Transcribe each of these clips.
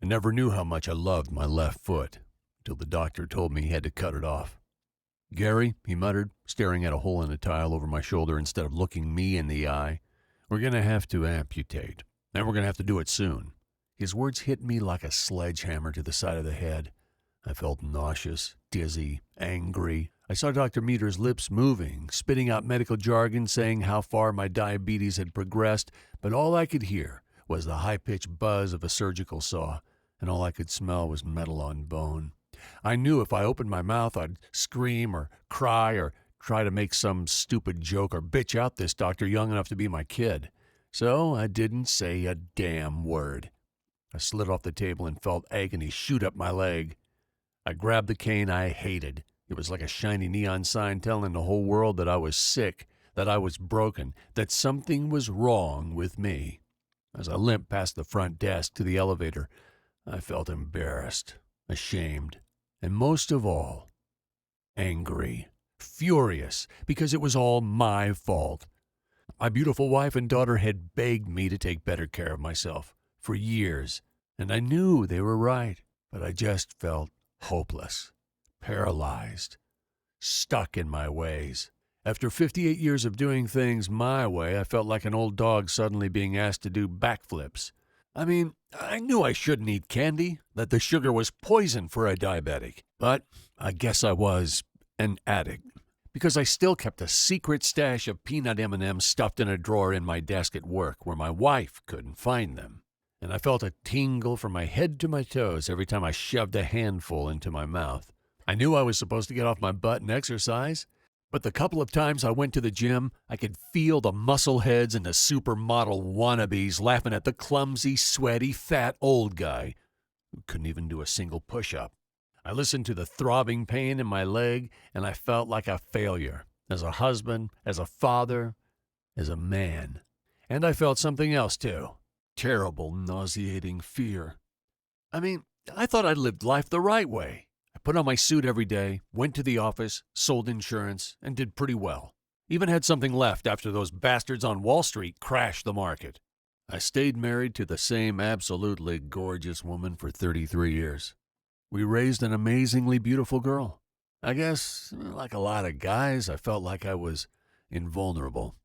I never knew how much I loved my left foot until the doctor told me he had to cut it off. "Gary," he muttered, staring at a hole in the tile over my shoulder instead of looking me in the eye, "we're going to have to amputate, and we're going to have to do it soon." His words hit me like a sledgehammer to the side of the head. I felt nauseous, dizzy, angry. I saw Dr. Meter's lips moving, spitting out medical jargon saying how far my diabetes had progressed, but all I could hear was the high-pitched buzz of a surgical saw, and all I could smell was metal on bone. I knew if I opened my mouth, I'd scream or cry or try to make some stupid joke or bitch out this doctor young enough to be my kid. So I didn't say a damn word. I slid off the table and felt agony shoot up my leg. I grabbed the cane I hated. It was like a shiny neon sign telling the whole world that I was sick, that I was broken, that something was wrong with me. As I limped past the front desk to the elevator, I felt embarrassed, ashamed, and most of all, angry, furious, because it was all my fault. My beautiful wife and daughter had begged me to take better care of myself for years, and I knew they were right, but I just felt hopeless, paralyzed, stuck in my ways. After 58 years of doing things my way, I felt like an old dog suddenly being asked to do backflips. I mean, I knew I shouldn't eat candy, that the sugar was poison for a diabetic. But I guess I was an addict, because I still kept a secret stash of peanut M&Ms stuffed in a drawer in my desk at work where my wife couldn't find them. And I felt a tingle from my head to my toes every time I shoved a handful into my mouth. I knew I was supposed to get off my butt and exercise, but the couple of times I went to the gym, I could feel the muscle heads and the supermodel wannabes laughing at the clumsy, sweaty, fat old guy who couldn't even do a single push-up. I listened to the throbbing pain in my leg, and I felt like a failure, as a husband, as a father, as a man. And I felt something else, too. Terrible, nauseating fear. I mean, I thought I'd lived life the right way. I put on my suit every day, went to the office, sold insurance, and did pretty well. Even had something left after those bastards on Wall Street crashed the market. I stayed married to the same absolutely gorgeous woman for 33 years. We raised an amazingly beautiful girl. I guess, like a lot of guys, I felt like I was invulnerable,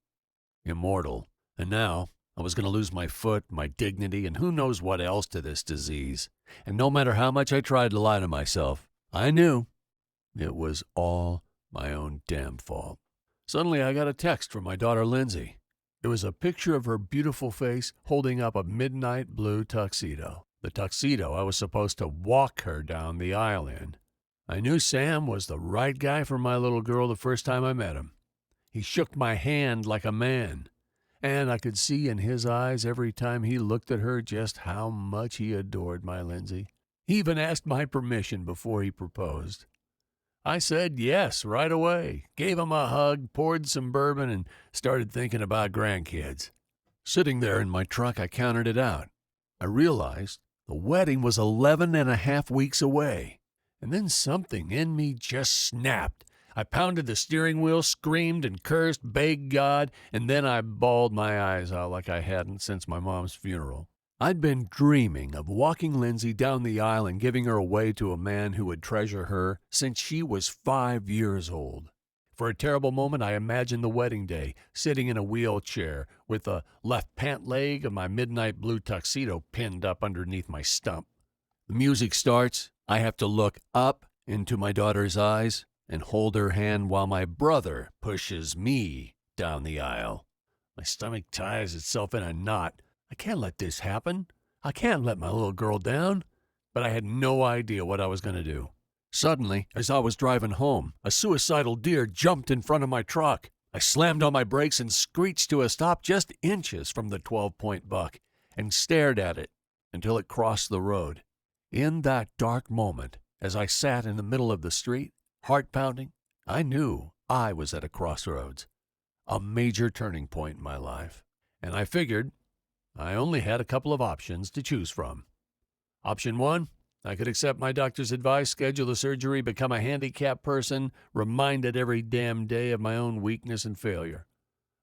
immortal, and now I was going to lose my foot, my dignity, and who knows what else to this disease. And no matter how much I tried to lie to myself, I knew it was all my own damn fault. Suddenly, I got a text from my daughter, Lindsay. It was a picture of her beautiful face holding up a midnight blue tuxedo. The tuxedo I was supposed to walk her down the aisle in. I knew Sam was the right guy for my little girl the first time I met him. He shook my hand like a man, and I could see in his eyes every time he looked at her just how much he adored my Lindsay. He even asked my permission before he proposed. I said yes right away, gave him a hug, poured some bourbon, and started thinking about grandkids. Sitting there in my truck, I counted it out. I realized the wedding was 11 and a half weeks away. And then something in me just snapped. I pounded the steering wheel, screamed and cursed, begged God, and then I bawled my eyes out like I hadn't since my mom's funeral. I'd been dreaming of walking Lindsay down the aisle and giving her away to a man who would treasure her since she was 5 years old. For a terrible moment, I imagined the wedding day, sitting in a wheelchair with the left pant leg of my midnight blue tuxedo pinned up underneath my stump. The music starts. I have to look up into my daughter's eyes and hold her hand while my brother pushes me down the aisle. My stomach ties itself in a knot. I can't let this happen. I can't let my little girl down. But I had no idea what I was going to do. Suddenly, as I was driving home, a suicidal deer jumped in front of my truck. I slammed on my brakes and screeched to a stop just inches from the 12-point buck and stared at it until it crossed the road. In that dark moment, as I sat in the middle of the street, heart pounding, I knew I was at a crossroads, a major turning point in my life. And I figured I only had a couple of options to choose from. Option 1, I could accept my doctor's advice, schedule the surgery, become a handicapped person, reminded every damn day of my own weakness and failure.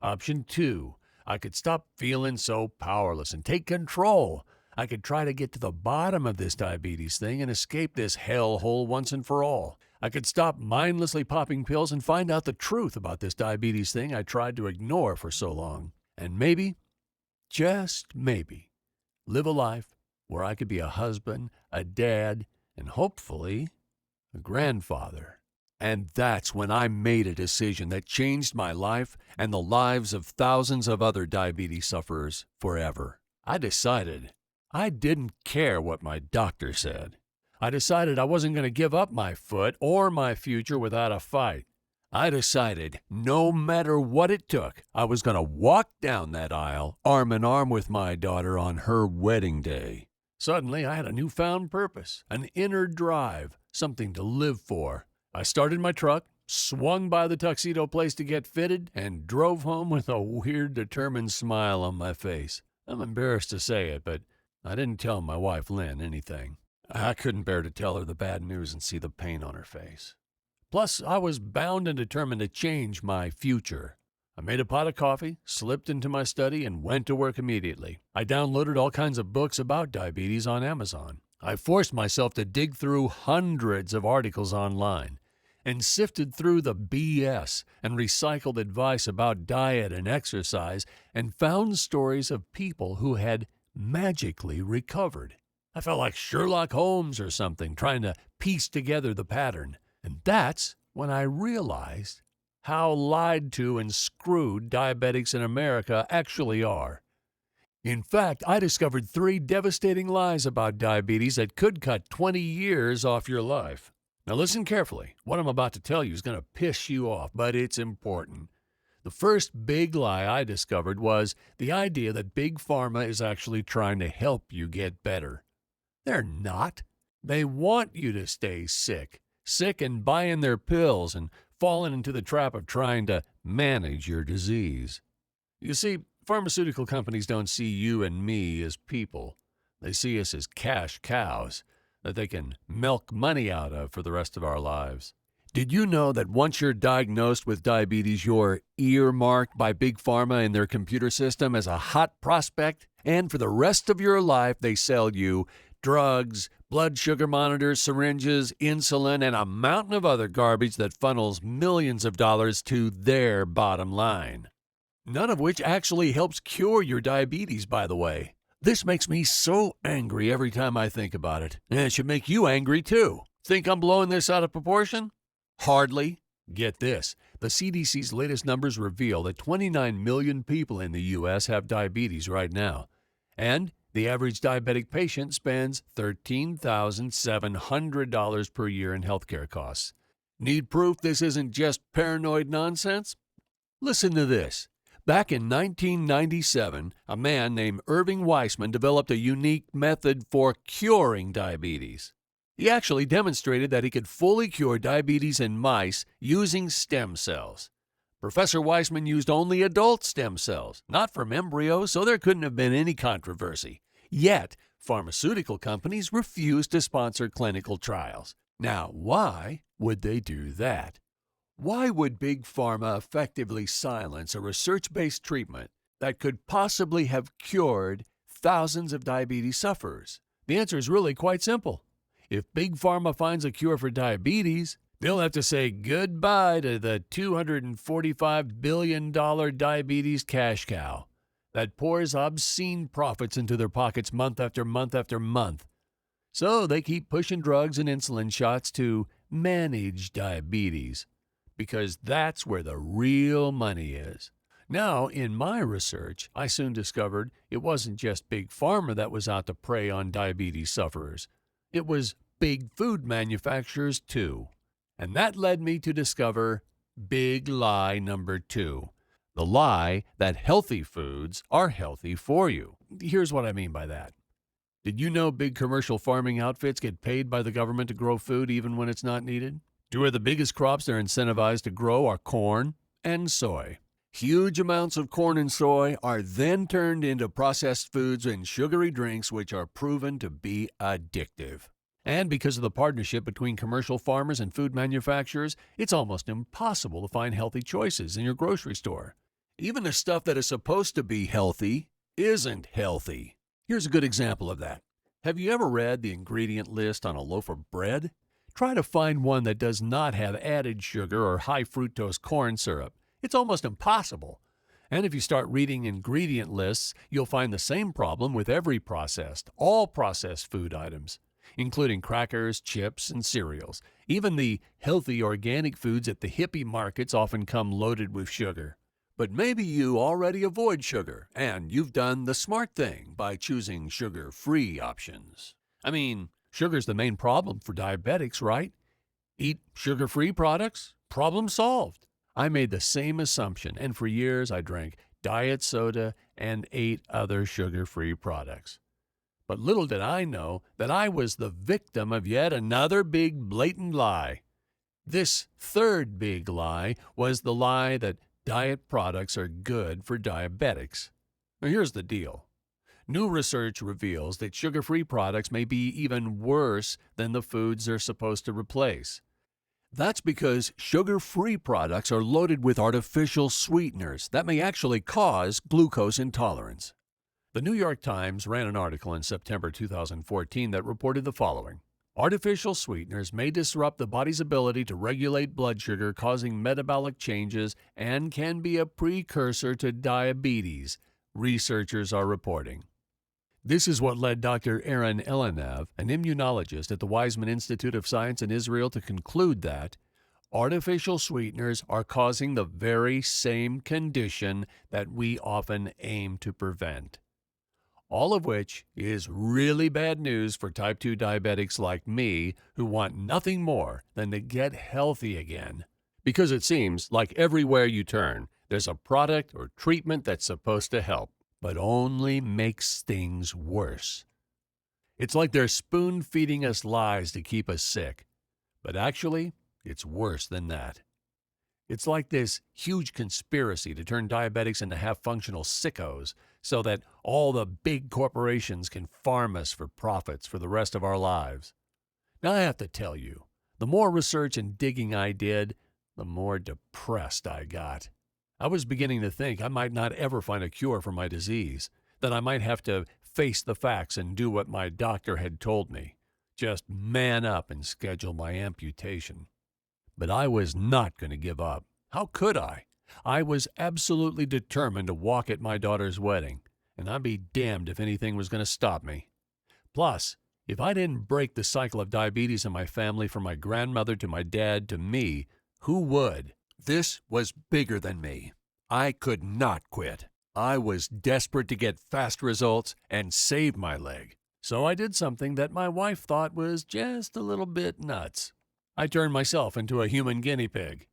Option 2, I could stop feeling so powerless and take control. I could try to get to the bottom of this diabetes thing and escape this hellhole once and for all. I could stop mindlessly popping pills and find out the truth about this diabetes thing I tried to ignore for so long. And maybe, just maybe, live a life where I could be a husband, a dad, and hopefully a grandfather. And that's when I made a decision that changed my life and the lives of thousands of other diabetes sufferers forever. I decided I didn't care what my doctor said. I decided I wasn't going to give up my foot or my future without a fight. I decided no matter what it took, I was going to walk down that aisle arm in arm with my daughter on her wedding day. Suddenly, I had a newfound purpose, an inner drive, something to live for. I started my truck, swung by the tuxedo place to get fitted, and drove home with a weird, determined smile on my face. I'm embarrassed to say it, but I didn't tell my wife, Lynn, anything. I couldn't bear to tell her the bad news and see the pain on her face. Plus, I was bound and determined to change my future. I made a pot of coffee, slipped into my study, and went to work immediately. I downloaded all kinds of books about diabetes on Amazon. I forced myself to dig through hundreds of articles online and sifted through the BS and recycled advice about diet and exercise and found stories of people who had magically recovered. I felt like Sherlock Holmes or something, trying to piece together the pattern. And that's when I realized how lied to and screwed diabetics in America actually are. In fact, I discovered 3 devastating lies about diabetes that could cut 20 years off your life. Now listen carefully. What I'm about to tell you is going to piss you off, but it's important. The first big lie I discovered was the idea that Big Pharma is actually trying to help you get better. They're not. They want you to stay sick and buying their pills and falling into the trap of trying to manage your disease. You see, pharmaceutical companies don't see you and me as people. They see us as cash cows that they can milk money out of for the rest of our lives. Did you know that once you're diagnosed with diabetes, you're earmarked by Big Pharma in their computer system as a hot prospect? And for the rest of your life, they sell you drugs, blood sugar monitors, syringes, insulin, and a mountain of other garbage that funnels millions of dollars to their bottom line. None of which actually helps cure your diabetes, by the way. This makes me so angry every time I think about it. And it should make you angry, too. Think I'm blowing this out of proportion? Hardly. Get this. The CDC's latest numbers reveal that 29 million people in the U.S. have diabetes right now. And the average diabetic patient spends $13,700 per year in healthcare costs. Need proof this isn't just paranoid nonsense? Listen to this. Back in 1997, a man named Irving Weissman developed a unique method for curing diabetes. He actually demonstrated that he could fully cure diabetes in mice using stem cells. Professor Weissman used only adult stem cells, not from embryos, so there couldn't have been any controversy. Yet, pharmaceutical companies refused to sponsor clinical trials. Now, why would they do that? Why would Big Pharma effectively silence a research-based treatment that could possibly have cured thousands of diabetes sufferers? The answer is really quite simple. If Big Pharma finds a cure for diabetes, they'll have to say goodbye to the $245 billion diabetes cash cow that pours obscene profits into their pockets month after month after month. So they keep pushing drugs and insulin shots to manage diabetes, because that's where the real money is. Now, in my research, I soon discovered it wasn't just Big Pharma that was out to prey on diabetes sufferers. It was big food manufacturers, too. And that led me to discover big lie number 2. The lie that healthy foods are healthy for you. Here's what I mean by that. Did you know big commercial farming outfits get paid by the government to grow food even when it's not needed? 2 of the biggest crops they're incentivized to grow are corn and soy. Huge amounts of corn and soy are then turned into processed foods and sugary drinks, which are proven to be addictive. And because of the partnership between commercial farmers and food manufacturers, it's almost impossible to find healthy choices in your grocery store. Even the stuff that is supposed to be healthy isn't healthy. Here's a good example of that. Have you ever read the ingredient list on a loaf of bread? Try to find one that does not have added sugar or high fructose corn syrup. It's almost impossible. And if you start reading ingredient lists, you'll find the same problem with all processed food items, including crackers, chips, and cereals. Even the healthy organic foods at the hippie markets often come loaded with sugar. But maybe you already avoid sugar, and you've done the smart thing by choosing sugar-free options. I mean, sugar's the main problem for diabetics, right? Eat sugar-free products, problem solved. I made the same assumption, and for years I drank diet soda and ate other sugar-free products. But little did I know that I was the victim of yet another big blatant lie. This third big lie was the lie that diet products are good for diabetics. Now here's the deal. New research reveals that sugar-free products may be even worse than the foods they're supposed to replace. That's because sugar-free products are loaded with artificial sweeteners that may actually cause glucose intolerance. The New York Times ran an article in September 2014 that reported the following. Artificial sweeteners may disrupt the body's ability to regulate blood sugar, causing metabolic changes, and can be a precursor to diabetes, researchers are reporting. This is what led Dr. Aaron Elanav, an immunologist at the Weizmann Institute of Science in Israel, to conclude that artificial sweeteners are causing the very same condition that we often aim to prevent. All of which is really bad news for type 2 diabetics like me who want nothing more than to get healthy again. Because it seems like everywhere you turn, there's a product or treatment that's supposed to help, but only makes things worse. It's like they're spoon-feeding us lies to keep us sick. But actually, it's worse than that. It's like this huge conspiracy to turn diabetics into half-functional sickos so that all the big corporations can farm us for profits for the rest of our lives. Now I have to tell you, the more research and digging I did, the more depressed I got. I was beginning to think I might not ever find a cure for my disease, that I might have to face the facts and do what my doctor had told me. Just man up and schedule my amputation. But I was not going to give up. How could I? I was absolutely determined to walk at my daughter's wedding, and I'd be damned if anything was going to stop me. Plus, if I didn't break the cycle of diabetes in my family from my grandmother to my dad to me, who would? This was bigger than me. I could not quit. I was desperate to get fast results and save my leg. So I did something that my wife thought was just a little bit nuts. I turned myself into a human guinea pig.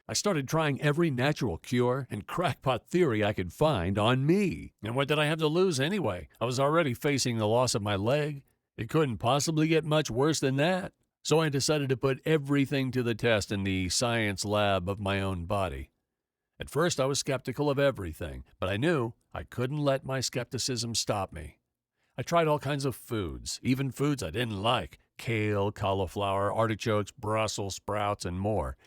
I started trying every natural cure and crackpot theory I could find on me. And what did I have to lose anyway? I was already facing the loss of my leg. It couldn't possibly get much worse than that. So I decided to put everything to the test in the science lab of my own body. At first I was skeptical of everything, but I knew I couldn't let my skepticism stop me. I tried all kinds of foods, even foods I didn't like. Kale, cauliflower, artichokes, Brussels sprouts, and more.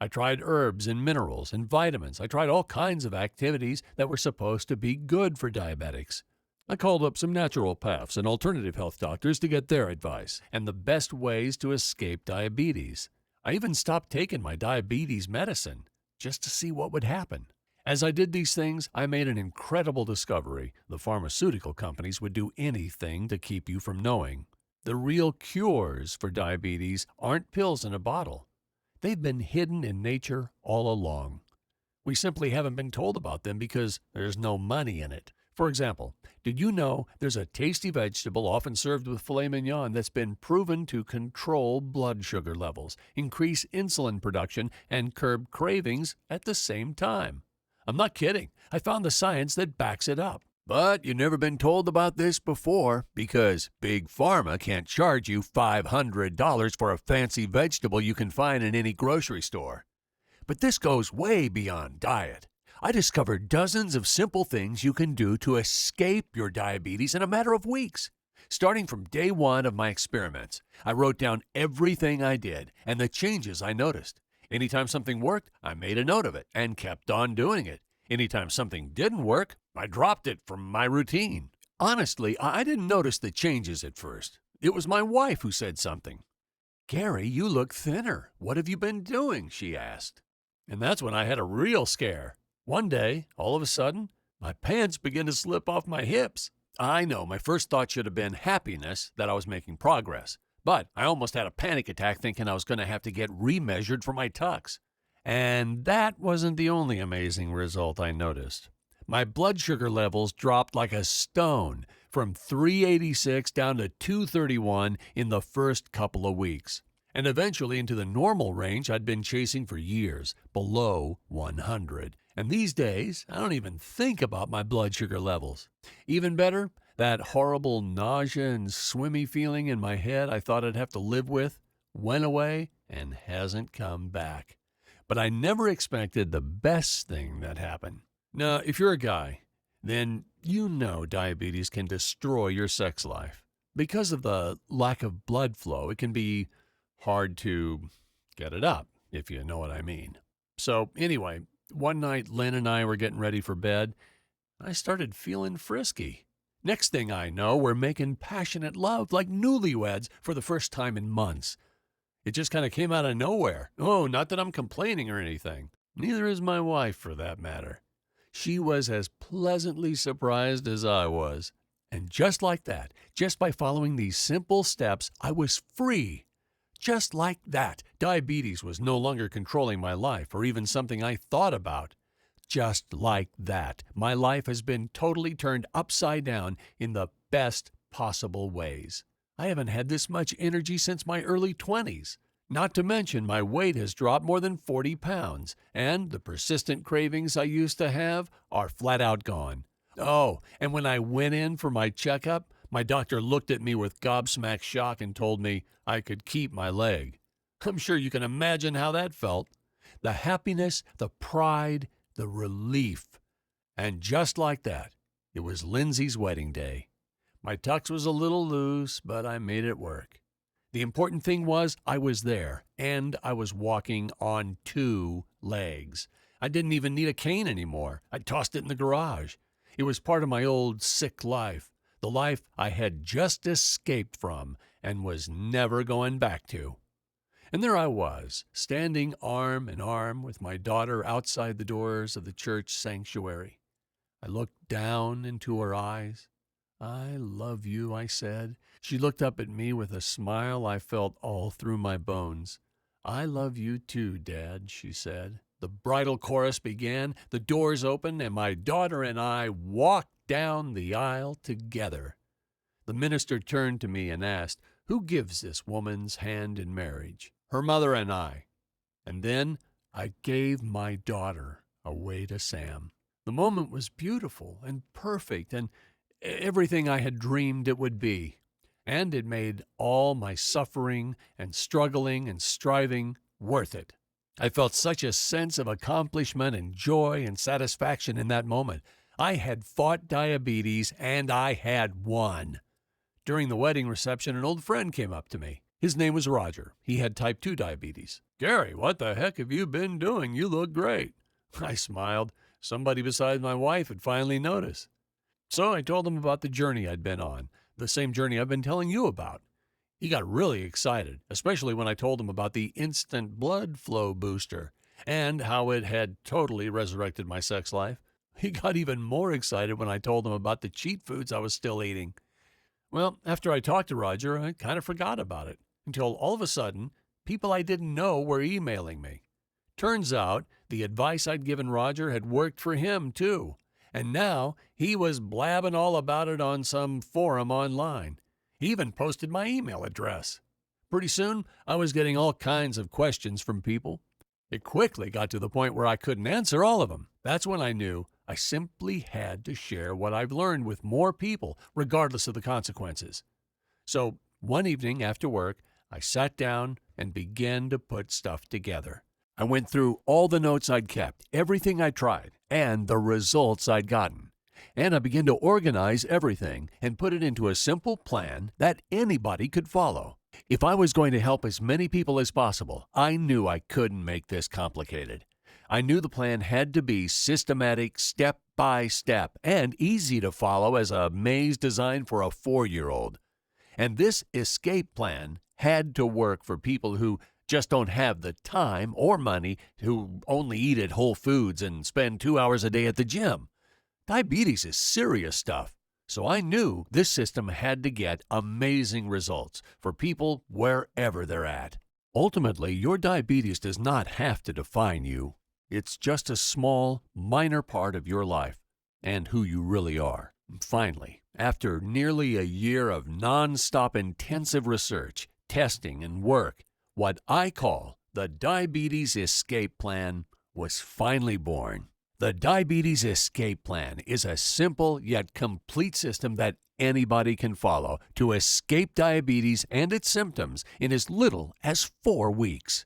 I tried herbs and minerals and vitamins. I tried all kinds of activities that were supposed to be good for diabetics. I called up some naturopaths and alternative health doctors to get their advice and the best ways to escape diabetes. I even stopped taking my diabetes medicine just to see what would happen. As I did these things, I made an incredible discovery. The pharmaceutical companies would do anything to keep you from knowing. The real cures for diabetes aren't pills in a bottle. They've been hidden in nature all along. We simply haven't been told about them because there's no money in it. For example, did you know there's a tasty vegetable often served with filet mignon that's been proven to control blood sugar levels, increase insulin production, and curb cravings at the same time? I'm not kidding. I found the science that backs it up. But you've never been told about this before because Big Pharma can't charge you $500 for a fancy vegetable you can find in any grocery store. But this goes way beyond diet. I discovered dozens of simple things you can do to escape your diabetes in a matter of weeks. Starting from day one of my experiments, I wrote down everything I did and the changes I noticed. Anytime something worked, I made a note of it and kept on doing it. Anytime something didn't work, I dropped it from my routine. Honestly, I didn't notice the changes at first. It was my wife who said something. "Gary, you look thinner. What have you been doing?" she asked. And that's when I had a real scare. One day, all of a sudden, my pants began to slip off my hips. I know my first thought should have been happiness that I was making progress, but I almost had a panic attack thinking I was going to have to get remeasured for my tux. And that wasn't the only amazing result I noticed. My blood sugar levels dropped like a stone from 386 down to 231 in the first couple of weeks, and eventually into the normal range I'd been chasing for years, below 100. And these days, I don't even think about my blood sugar levels. Even better, that horrible nausea and swimmy feeling in my head I thought I'd have to live with went away and hasn't come back. But I never expected the best thing that happened. Now, if you're a guy, then you know diabetes can destroy your sex life. Because of the lack of blood flow, it can be hard to get it up, if you know what I mean. So anyway, one night Lynn and I were getting ready for bed. I started feeling frisky. Next thing I know, we're making passionate love like newlyweds for the first time in months. It just kind of came out of nowhere. Oh, not that I'm complaining or anything. Neither is my wife, for that matter. She was as pleasantly surprised as I was. And just like that, just by following these simple steps, I was free. Just like that, diabetes was no longer controlling my life or even something I thought about. Just like that, my life has been totally turned upside down in the best possible ways. I haven't had this much energy since my early 20s. Not to mention my weight has dropped more than 40 pounds, and the persistent cravings I used to have are flat out gone. Oh, and when I went in for my checkup, my doctor looked at me with gobsmacked shock and told me I could keep my leg. I'm sure you can imagine how that felt. The happiness, the pride, the relief. And just like that, it was Lindsay's wedding day. My tux was a little loose, but I made it work. The important thing was I was there, and I was walking on 2 legs. I didn't even need a cane anymore. I tossed it in the garage. It was part of my old sick life, the life I had just escaped from and was never going back to. And there I was, standing arm in arm with my daughter outside the doors of the church sanctuary. I looked down into her eyes. "I love you," I said. She looked up at me with a smile I felt all through my bones. "I love you too, Dad," she said. The bridal chorus began, the doors opened, and my daughter and I walked down the aisle together. The minister turned to me and asked, "Who gives this woman's hand in marriage?" "Her mother and I." And then I gave my daughter away to Sam. The moment was beautiful and perfect and everything I had dreamed it would be. And it made all my suffering and struggling and striving worth it. I felt such a sense of accomplishment and joy and satisfaction in that moment. I had fought diabetes and I had won. During the wedding reception, an old friend came up to me. His name was Roger. He had type 2 diabetes. "Gary, what the heck have you been doing? You look great." I smiled. Somebody besides my wife had finally noticed. So I told him about the journey I'd been on, the same journey I've been telling you about. He got really excited, especially when I told him about the instant blood flow booster and how it had totally resurrected my sex life. He got even more excited when I told him about the cheat foods I was still eating. Well, after I talked to Roger, I kind of forgot about it, until all of a sudden, people I didn't know were emailing me. Turns out, the advice I'd given Roger had worked for him, too. And now, he was blabbing all about it on some forum online. He even posted my email address. Pretty soon, I was getting all kinds of questions from people. It quickly got to the point where I couldn't answer all of them. That's when I knew I simply had to share what I've learned with more people, regardless of the consequences. So, one evening after work, I sat down and began to put stuff together. I went through all the notes I'd kept, everything I tried, and the results I'd gotten. And I began to organize everything and put it into a simple plan that anybody could follow. If I was going to help as many people as possible, I knew I couldn't make this complicated. I knew the plan had to be systematic, step by step and easy to follow as a maze designed for a 4-year-old. And this escape plan had to work for people who just don't have the time or money, who only eat at Whole Foods and spend 2 hours a day at the gym. Diabetes is serious stuff, so I knew this system had to get amazing results for people wherever they're at. Ultimately, your diabetes does not have to define you. It's just a small, minor part of your life and who you really are. Finally, after nearly a year of non-stop intensive research, testing, and work, what I call the Diabetes Escape Plan was finally born. The Diabetes Escape Plan is a simple yet complete system that anybody can follow to escape diabetes and its symptoms in as little as 4 weeks.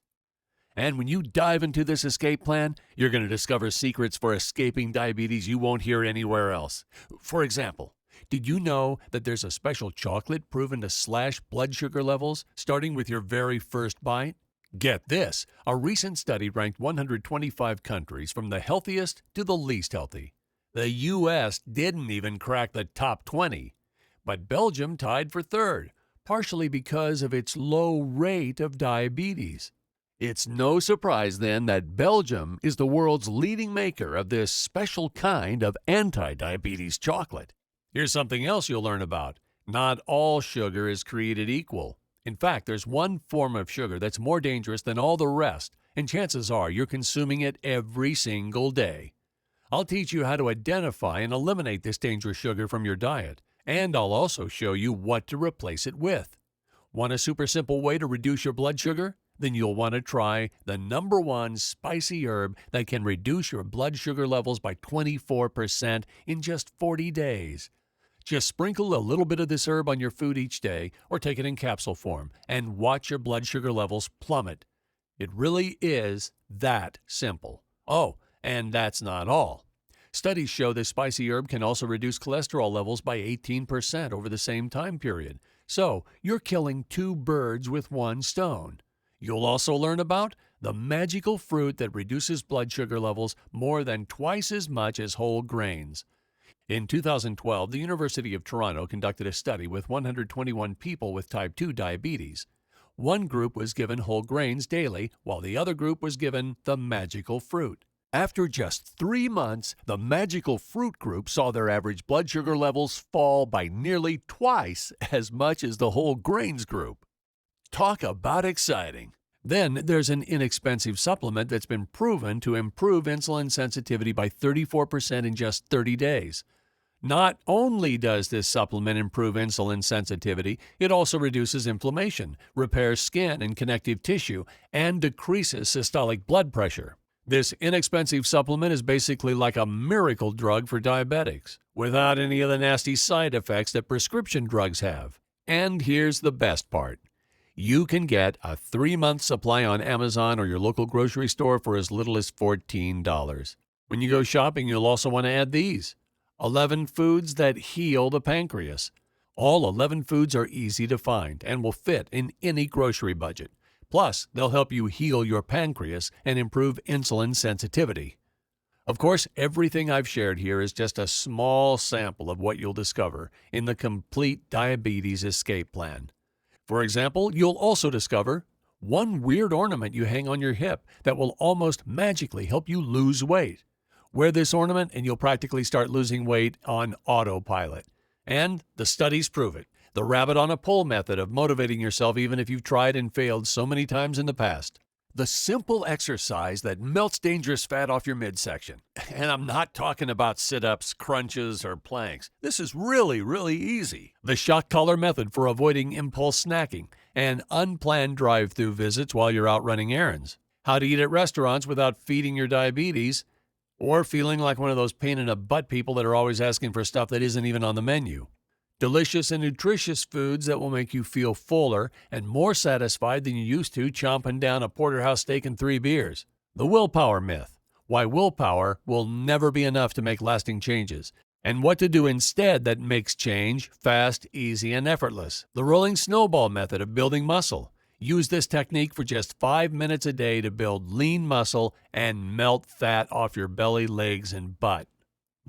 And when you dive into this escape plan, you're going to discover secrets for escaping diabetes you won't hear anywhere else. For example, did you know that there's a special chocolate proven to slash blood sugar levels starting with your very first bite? Get this, a recent study ranked 125 countries from the healthiest to the least healthy. The U.S. didn't even crack the top 20, but Belgium tied for third, partially because of its low rate of diabetes. It's no surprise then that Belgium is the world's leading maker of this special kind of anti-diabetes chocolate. Here's something else you'll learn about. Not all sugar is created equal. In fact, there's one form of sugar that's more dangerous than all the rest, and chances are you're consuming it every single day. I'll teach you how to identify and eliminate this dangerous sugar from your diet, and I'll also show you what to replace it with. Want a super simple way to reduce your blood sugar? Then you'll want to try the #1 spicy herb that can reduce your blood sugar levels by 24% in just 40 days. Just sprinkle a little bit of this herb on your food each day or take it in capsule form and watch your blood sugar levels plummet. It really is that simple. Oh, and that's not all. Studies show this spicy herb can also reduce cholesterol levels by 18% over the same time period. So you're killing 2 birds with 1 stone. You'll also learn about the magical fruit that reduces blood sugar levels more than twice as much as whole grains. In 2012, the University of Toronto conducted a study with 121 people with type 2 diabetes. One group was given whole grains daily, while the other group was given the magical fruit. After just 3 months, the magical fruit group saw their average blood sugar levels fall by nearly twice as much as the whole grains group. Talk about exciting. Then there's an inexpensive supplement that's been proven to improve insulin sensitivity by 34% in just 30 days. Not only does this supplement improve insulin sensitivity, it also reduces inflammation, repairs skin and connective tissue, and decreases systolic blood pressure. This inexpensive supplement is basically like a miracle drug for diabetics, without any of the nasty side effects that prescription drugs have. And here's the best part. You can get a 3-month supply on Amazon or your local grocery store for as little as $14. When you go shopping, you'll also want to add these. 11 foods that heal the pancreas. All 11 foods are easy to find and will fit in any grocery budget. Plus, they'll help you heal your pancreas and improve insulin sensitivity. Of course, everything I've shared here is just a small sample of what you'll discover in the complete Diabetes Escape Plan. For example, you'll also discover one weird ornament you hang on your hip that will almost magically help you lose weight. Wear this ornament and you'll practically start losing weight on autopilot. And the studies prove it. The rabbit on a pole method of motivating yourself even if you've tried and failed so many times in the past. The simple exercise that melts dangerous fat off your midsection. And I'm not talking about sit-ups, crunches, or planks. This is really, really easy. The shock collar method for avoiding impulse snacking and unplanned drive-through visits while you're out running errands. How to eat at restaurants without feeding your diabetes or feeling like one of those pain-in-the-butt people that are always asking for stuff that isn't even on the menu. Delicious and nutritious foods that will make you feel fuller and more satisfied than you used to chomping down a porterhouse steak and 3 beers. The willpower myth. Why willpower will never be enough to make lasting changes. And what to do instead that makes change fast, easy, and effortless. The rolling snowball method of building muscle. Use this technique for just 5 minutes a day to build lean muscle and melt fat off your belly, legs, and butt.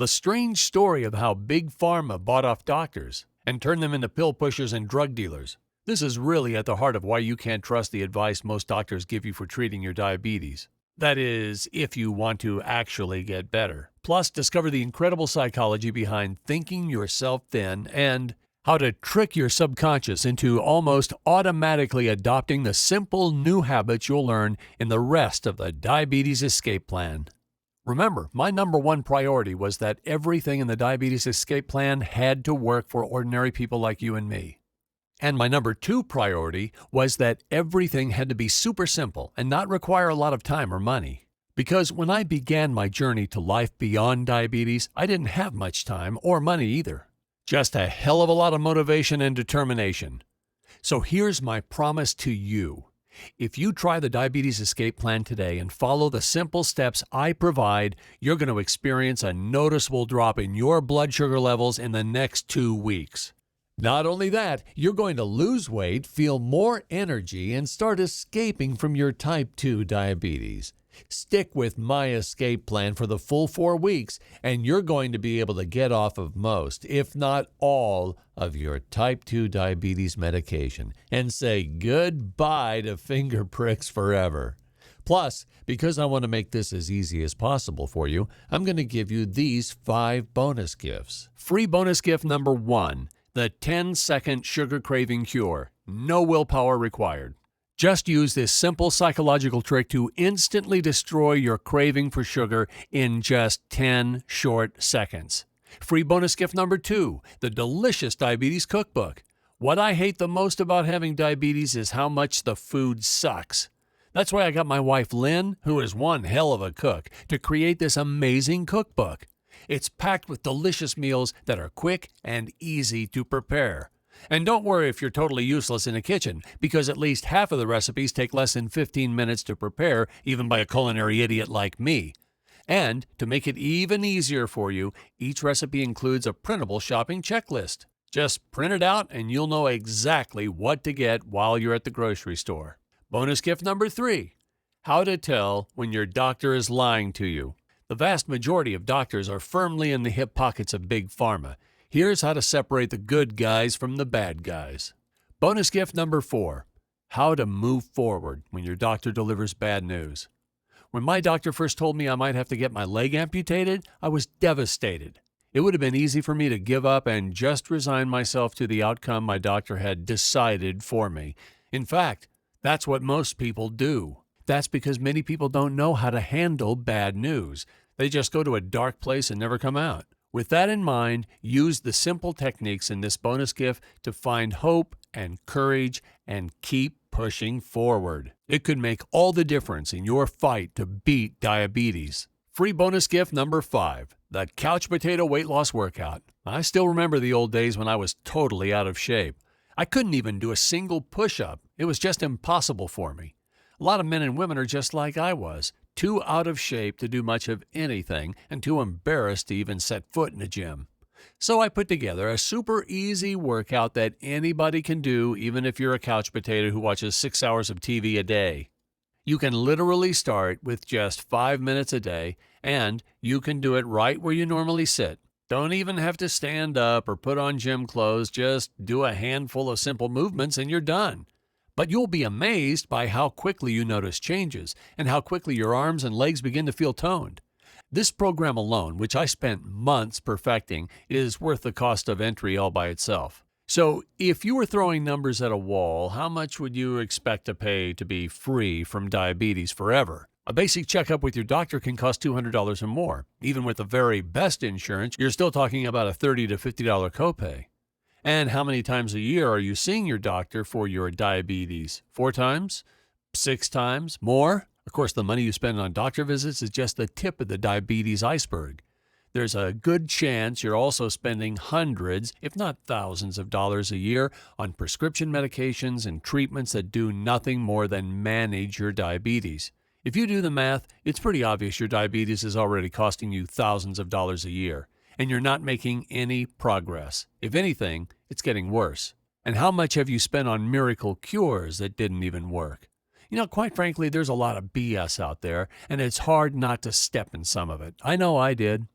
The strange story of how Big Pharma bought off doctors and turned them into pill pushers and drug dealers. This is really at the heart of why you can't trust the advice most doctors give you for treating your diabetes. That is, if you want to actually get better. Plus, discover the incredible psychology behind thinking yourself thin and how to trick your subconscious into almost automatically adopting the simple new habits you'll learn in the rest of the Diabetes Escape Plan. Remember, my number one priority was that everything in the Diabetes Escape Plan had to work for ordinary people like you and me. And my number two priority was that everything had to be super simple and not require a lot of time or money. Because when I began my journey to life beyond diabetes, I didn't have much time or money either. Just a hell of a lot of motivation and determination. So here's my promise to you. If you try the Diabetes Escape Plan today and follow the simple steps I provide, you're going to experience a noticeable drop in your blood sugar levels in the next 2 weeks. Not only that, you're going to lose weight, feel more energy, and start escaping from your type 2 diabetes. Stick with my escape plan for the full 4 weeks, and you're going to be able to get off of most, if not all, of your type 2 diabetes medication and say goodbye to finger pricks forever. Plus, because I want to make this as easy as possible for you, I'm going to give you these 5 bonus gifts. Free bonus gift number 1, the 10-second sugar craving cure. No willpower required. Just use this simple psychological trick to instantly destroy your craving for sugar in just 10 short seconds. Free bonus gift number 2, the delicious diabetes cookbook. What I hate the most about having diabetes is how much the food sucks. That's why I got my wife Lynn, who is one hell of a cook, to create this amazing cookbook. It's packed with delicious meals that are quick and easy to prepare. And don't worry if you're totally useless in a kitchen, because at least half of the recipes take less than 15 minutes to prepare, even by a culinary idiot like me. And to make it even easier for you, each recipe includes a printable shopping checklist. Just print it out and you'll know exactly what to get while you're at the grocery store. Bonus gift number 3, how to tell when your doctor is lying to you. The vast majority of doctors are firmly in the hip pockets of Big Pharma. Here's how to separate the good guys from the bad guys. Bonus gift number 4, how to move forward when your doctor delivers bad news. When my doctor first told me I might have to get my leg amputated, I was devastated. It would have been easy for me to give up and just resign myself to the outcome my doctor had decided for me. In fact, that's what most people do. That's because many people don't know how to handle bad news. They just go to a dark place and never come out. With that in mind, use the simple techniques in this bonus gift to find hope and courage and keep pushing forward. It could make all the difference in your fight to beat diabetes. Free bonus gift number 5, the couch potato weight loss workout. I still remember the old days when I was totally out of shape. I couldn't even do a single push-up. It was just impossible for me. A lot of men and women are just like I was, too out of shape to do much of anything and too embarrassed to even set foot in a gym. So I put together a super easy workout that anybody can do, even if you're a couch potato who watches 6 hours of TV a day. You can literally start with just 5 minutes a day, and you can do it right where you normally sit. Don't even have to stand up or put on gym clothes. Just do a handful of simple movements and you're done. But you'll be amazed by how quickly you notice changes and how quickly your arms and legs begin to feel toned. This program alone, which I spent months perfecting, is worth the cost of entry all by itself. So if you were throwing numbers at a wall, how much would you expect to pay to be free from diabetes forever? A basic checkup with your doctor can cost $200 or more. Even with the very best insurance, you're still talking about a $30 to $50 copay. And how many times a year are you seeing your doctor for your diabetes? 4 times? 6 times? More? Of course, the money you spend on doctor visits is just the tip of the diabetes iceberg. There's a good chance you're also spending hundreds, if not thousands of dollars a year on prescription medications and treatments that do nothing more than manage your diabetes. If you do the math, it's pretty obvious your diabetes is already costing you thousands of dollars a year, and you're not making any progress. If anything, it's getting worse. And how much have you spent on miracle cures that didn't even work? You know, quite frankly, there's a lot of BS out there, and it's hard not to step in some of it. I know I did.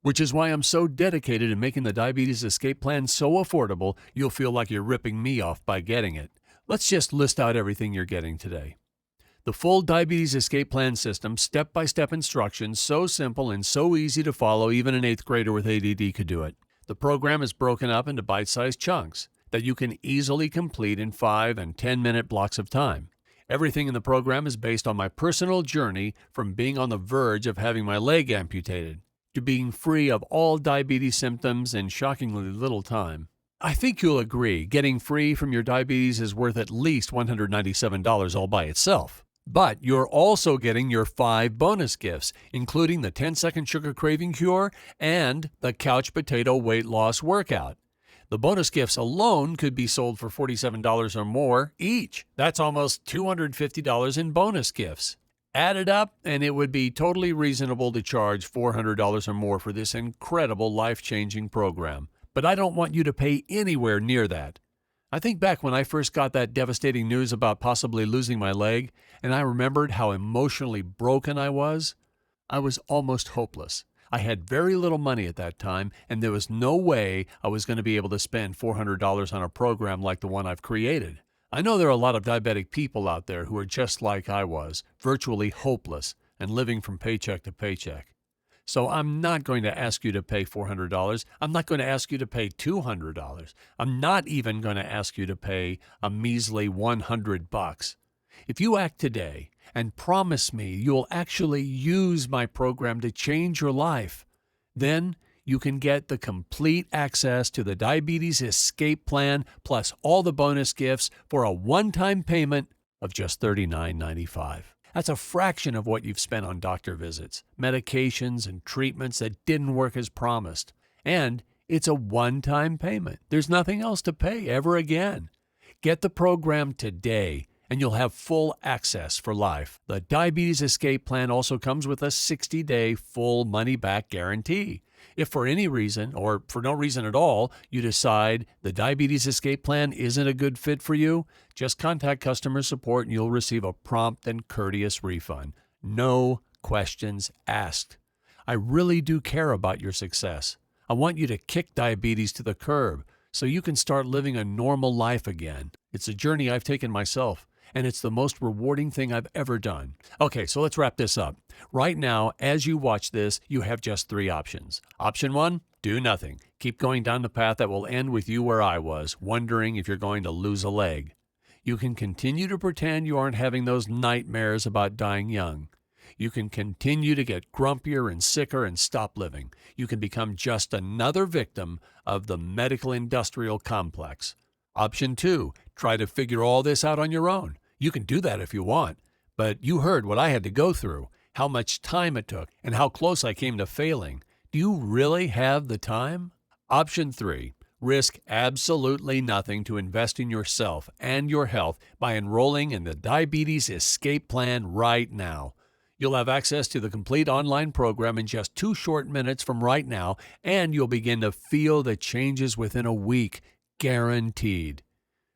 Which is why I'm so dedicated in making the Diabetes Escape Plan so affordable, you'll feel like you're ripping me off by getting it. Let's just list out everything you're getting today. The full Diabetes Escape Plan system, step-by-step instructions, so simple and so easy to follow, even an 8th grader with ADD could do it. The program is broken up into bite-sized chunks that you can easily complete in 5 and 10-minute blocks of time. Everything in the program is based on my personal journey from being on the verge of having my leg amputated to being free of all diabetes symptoms in shockingly little time. I think you'll agree, getting free from your diabetes is worth at least $197 all by itself. But you're also getting your 5 bonus gifts, including the 10-second sugar craving cure and the couch potato weight loss workout. The bonus gifts alone could be sold for $47 or more each. That's almost $250 in bonus gifts. Add it up, and it would be totally reasonable to charge $400 or more for this incredible life-changing program. But I don't want you to pay anywhere near that. I think back when I first got that devastating news about possibly losing my leg, and I remembered how emotionally broken I was almost hopeless. I had very little money at that time, and there was no way I was going to be able to spend $400 on a program like the one I've created. I know there are a lot of diabetic people out there who are just like I was, virtually hopeless and living from paycheck to paycheck. So I'm not going to ask you to pay $400. I'm not going to ask you to pay $200. I'm not even going to ask you to pay a measly $100. If you act today and promise me you'll actually use my program to change your life, then you can get the complete access to the Diabetes Escape Plan plus all the bonus gifts for a one-time payment of just $39.95. That's a fraction of what you've spent on doctor visits, medications, and treatments that didn't work as promised. And it's a one-time payment. There's nothing else to pay ever again. Get the program today, and you'll have full access for life. The Diabetes Escape Plan also comes with a 60-day full money-back guarantee. If for any reason, or for no reason at all, you decide the Diabetes Escape Plan isn't a good fit for you, just contact customer support and you'll receive a prompt and courteous refund. No questions asked. I really do care about your success. I want you to kick diabetes to the curb so you can start living a normal life again. It's a journey I've taken myself, and it's the most rewarding thing I've ever done. Okay, so let's wrap this up. Right now, as you watch this, you have just 3 options. Option 1, do nothing. Keep going down the path that will end with you where I was, wondering if you're going to lose a leg. You can continue to pretend you aren't having those nightmares about dying young. You can continue to get grumpier and sicker and stop living. You can become just another victim of the medical industrial complex. Option 2, try to figure all this out on your own. You can do that if you want, but you heard what I had to go through, how much time it took, and how close I came to failing. Do you really have the time? Option 3, risk absolutely nothing to invest in yourself and your health by enrolling in the Diabetes Escape Plan right now. You'll have access to the complete online program in just 2 short minutes from right now, and you'll begin to feel the changes within a week, guaranteed.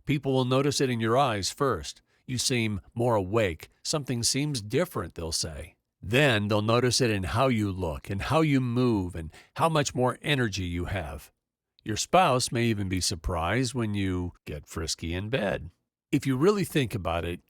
People will notice it in your eyes first. You seem more awake. Something seems different, they'll say. Then they'll notice it in how you look and how you move and how much more energy you have. Your spouse may even be surprised when you get frisky in bed. If you really think about it,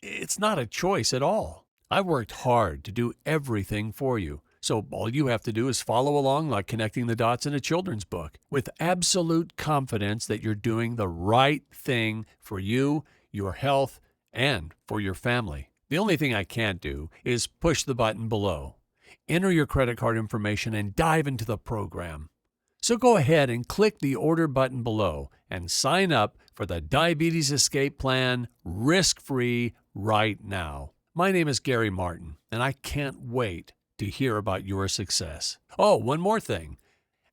it's not a choice at all. I worked hard to do everything for you. So all you have to do is follow along like connecting the dots in a children's book with absolute confidence that you're doing the right thing for you, your health, and for your family. The only thing I can't do is push the button below. Enter your credit card information and dive into the program. So go ahead and click the order button below and sign up for the Diabetes Escape Plan risk-free right now. My name is Gary Martin, and I can't wait to hear about your success. Oh, one more thing.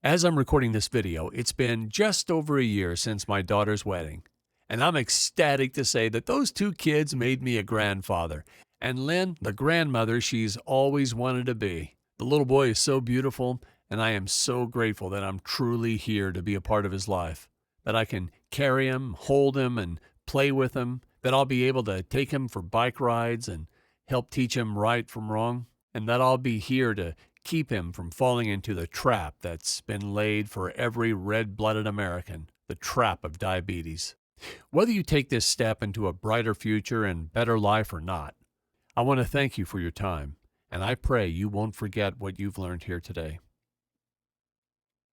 As I'm recording this video, it's been just over a year since my daughter's wedding, and I'm ecstatic to say that those 2 kids made me a grandfather, and Lynn, the grandmother she's always wanted to be. The little boy is so beautiful, and I am so grateful that I'm truly here to be a part of his life, that I can carry him, hold him, and play with him, that I'll be able to take him for bike rides and help teach him right from wrong, and that I'll be here to keep him from falling into the trap that's been laid for every red-blooded American, the trap of diabetes. Whether you take this step into a brighter future and better life or not, I want to thank you for your time, and I pray you won't forget what you've learned here today.